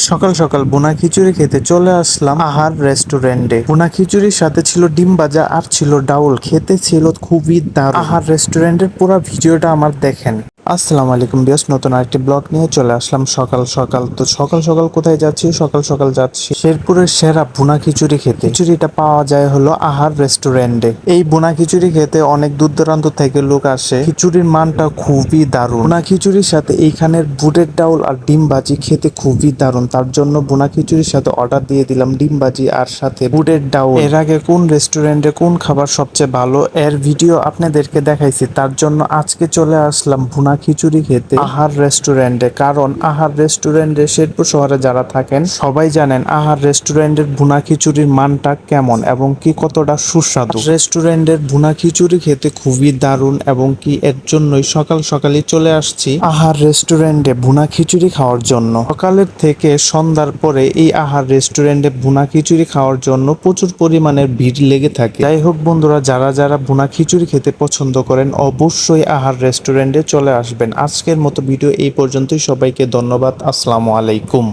সকাল সকাল বোনা খিচুড়ি খেতে চলে আসলাম আহার রেস্টুরেন্টে। বোনা খিচুড়ির সাথে ছিল ডিম ভাজা আর ছিল ডাউল। খেতে ছিল খুবই দারুণ। আহার রেস্টুরেন্টের পুরো ভিডিওটা আমার দেখেন। আসসালামু আলাইকুম বিয়াস, নতুন আরেকটি ব্লগ নিয়ে চলে আসলাম সকাল সকাল। তো সকাল সকাল কোথায় যাচ্ছি? সকাল সকাল যাচ্ছি শেরপুরের সেরা বোনা খিচুড়ি খেতে। খিচুড়িটা পাওয়া যায় হলো আহার রেস্টুরেন্টে। এই বোনা খিচুড়ি খেতে অনেক দূর দূরান্ত থেকে লোক আসে। খিচুড়ির মানটা খুবই দারুণ। বোনা খিচুড়ির সাথে এইখানের বুটের ডাউল আর ডিম ভাজি খেতে খুবই দারুণ। তার জন্য বোনা খিচুড়ির সাথে অর্ডার দিয়ে দিলাম ডিম ভাজি আর সাথে বুটের ডাউল। এর আগে কোন রেস্টুরেন্টে কোন খাবার সবচেয়ে ভালো এর ভিডিও আপনাদেরকে দেখাইছি। তার জন্য আজকে চলে আসলাম বোনা খিচুড়ি খেতে আহার রেস্টুরেন্টে। কারণ আহার রেস্টুরেন্টে শেরপুর শহরে যারা থাকেন সবাই জানেন আহার রেস্টুরেন্টের বোনা খিচুড়ির মানটা কেমন এবং কি কতটা সুস্বাদু। রেস্টুরেন্টের বোনা খিচুড়ি খেতে খুবই দারুণ এবং কি এর জন্যই সকাল সকালই চলে আসছি আহার রেস্টুরেন্টে বোনা খিচুড়ি খাওয়ার জন্য। সকালের থেকে সন্ধ্যার পরে এই আহার রেস্টুরেন্টে বোনা খিচুড়ি খাওয়ার জন্য প্রচুর পরিমাণের ভিড় লেগে থাকে। যাই হোক বন্ধুরা, যারা যারা বোনা খিচুড়ি খেতে পছন্দ করেন অবশ্যই আহার রেস্টুরেন্টে চলে আসবেন। আজকের মতো ভিডিও এই পর্যন্তই। সবাইকে ধন্যবাদ। আসসালামু আলাইকুম।